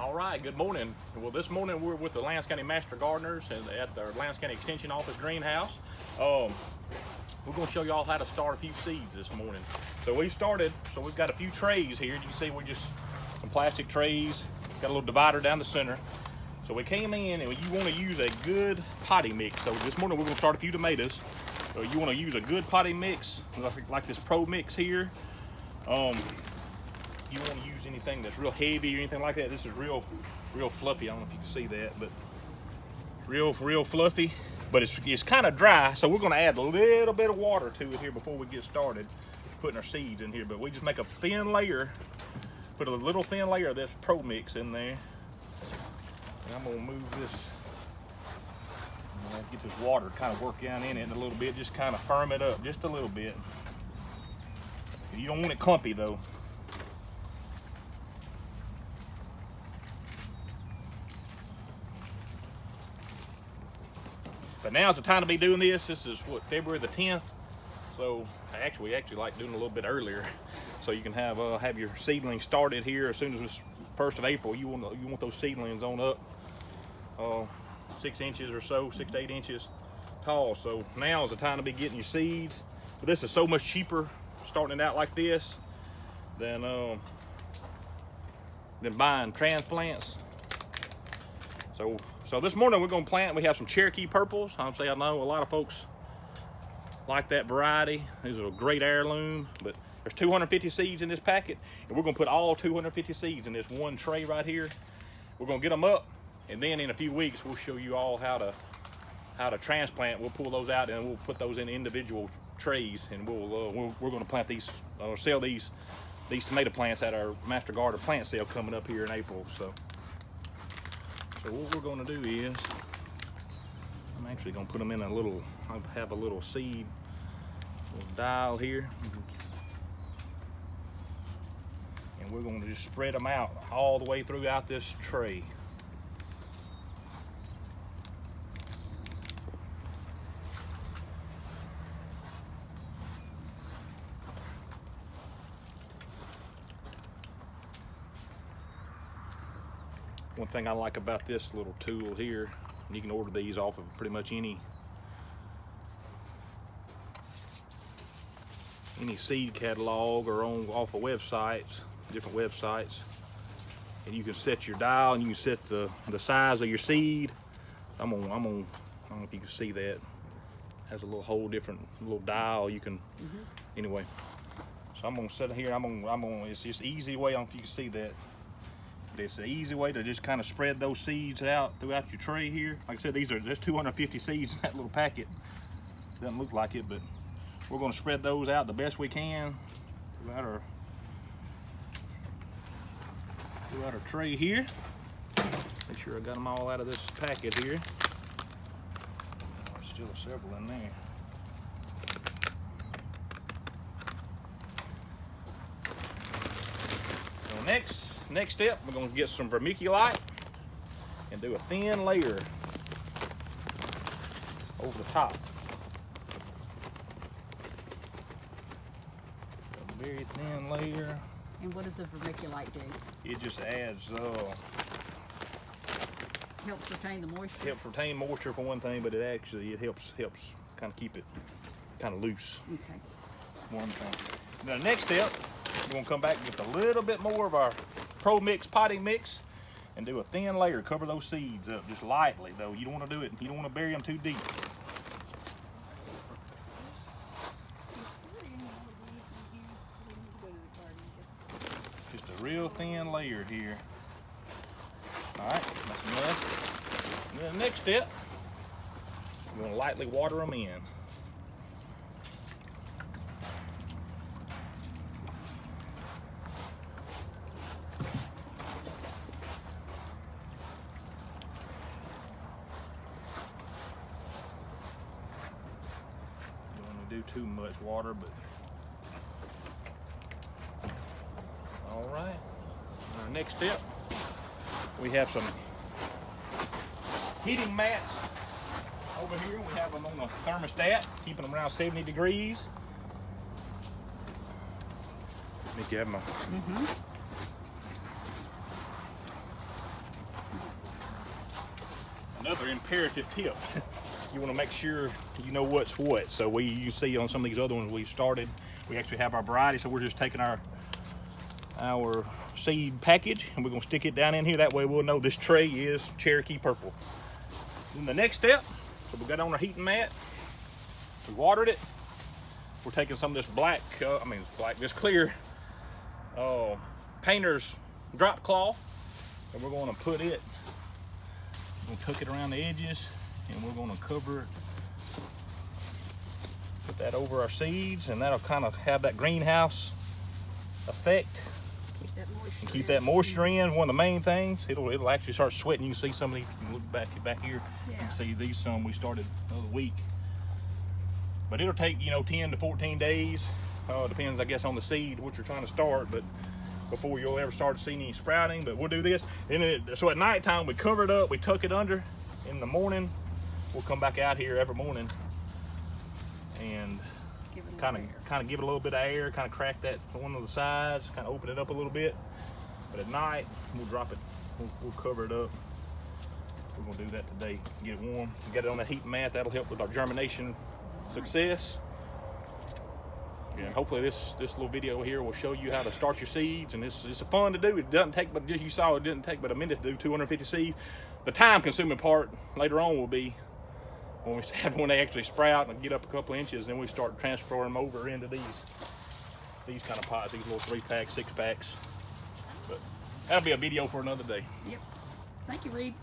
All right, good morning. Well, this morning we're with the Lowndes County Master Gardeners and at the Lowndes County Extension Office greenhouse. We're going to show y'all how to start a few seeds this morning. So we've got a few trays here. You can see we're just some plastic trays. Got a little divider down the center. So we came in and you want to use a good potting mix. So this morning we're going to start a few tomatoes. So you want to use a good potting mix, like this Pro Mix here. You want to use anything that's real heavy or anything like that. This is real fluffy. I don't know if you can see that, but real fluffy. But it's kind of dry, so we're going to add a little bit of water to it here before we get started putting our seeds in here. But we just make a thin layer, put a little thin layer of this Pro Mix in there. And I'm going to move this. I'm going to get this water kind of work down in it a little bit, just kind of firm it up just a little bit. You don't want it clumpy though. But now's the time to be doing this. This is what, February the 10th. So we actually like doing it a little bit earlier, so you can have your seedlings started here as soon as it's 1st of April. You want those seedlings on up 6 inches or so, 6 to 8 inches tall. So now is the time to be getting your seeds. But this is so much cheaper starting it out like this than buying transplants. So this morning we're going to plant. We have some Cherokee purples. I know a lot of folks like that variety. These are a great heirloom, but there's 250 seeds in this packet, and we're going to put all 250 seeds in this one tray right here. We're going to get them up, and then in a few weeks we'll show you all how to transplant. We'll pull those out and we'll put those in individual trays, and we're going to plant these or sell these tomato plants at our Master Gardener plant sale coming up here in April. So what we're going to do is, I'm actually going to put them in I have a little seed dial here. And we're going to just spread them out all the way throughout this tray. One thing I like about this little tool here, you can order these off of pretty much any seed catalog or off of websites, different websites, and you can set your dial and you can set the size of your seed. I don't know if you can see that. It has a whole different little dial. You can anyway. So I'm gonna set it here. It's just easy way. I don't know if you can see that. It's an easy way to just kind of spread those seeds out throughout your tray here. Like I said, there's 250 seeds in that little packet. Doesn't look like it, but we're going to spread those out the best we can throughout our tray here. Make sure I got them all out of this packet here. There's still several in there. So next step, we're going to get some vermiculite and do a thin layer over the top. A very thin layer. And what does the vermiculite do? It just adds, helps retain the moisture? Helps retain moisture for one thing, but it helps kind of keep it kind of loose. Okay. One thing. Now the next step, we're going to come back and get a little bit more of our Pro Mix potting mix and do a thin layer. Cover those seeds up just lightly though. You don't want to do it. You don't want to bury them too deep. Just a real thin layer here. All right, that's enough. And then the next step, we're going to lightly water them in. Do too much water, but all right. Our next step, we have some heating mats over here. We have them on the thermostat, keeping them around 70 degrees. Make you have my another imperative tip. You want to make sure you know what's what. So you see on some of these other ones we started, we actually have our variety. So we're just taking our seed package and we're gonna stick it down in here. That way we'll know this tray is Cherokee Purple. Then the next step, so we got on our heating mat, we watered it. We're taking some of this this clear painter's drop cloth, and we're gonna put it, we'll tuck it around the edges, and we're gonna cover it, put that over our seeds, and that'll kind of have that greenhouse effect. Keep that moisture in. One of the main things, it'll actually start sweating. You can see some of these. You can look back here. Yeah. You can see these some we started the other week. But it'll take 10 to 14 days. Depends, I guess, on the seed what you're trying to start. But before you'll ever start seeing any sprouting. But we'll do this. So at nighttime we cover it up. We tuck it under. In the morning we'll come back out here every morning and kind of give it a little bit of air. Kind of crack that one of the sides. Kind of open it up a little bit. But at night, we'll drop it, we'll cover it up. We're gonna do that today, get it warm. Get it on that heating mat, that'll help with our germination success. And hopefully this little video here will show you how to start your seeds, and it's fun to do. It doesn't take, but you saw it didn't take but a minute to do 250 seeds. The time consuming part later on will be when they actually sprout and get up a couple inches, then we start transferring them over into these kind of pots, these little 3-packs, 6-packs. But that'll be a video for another day. Yep. Thank you, Reid.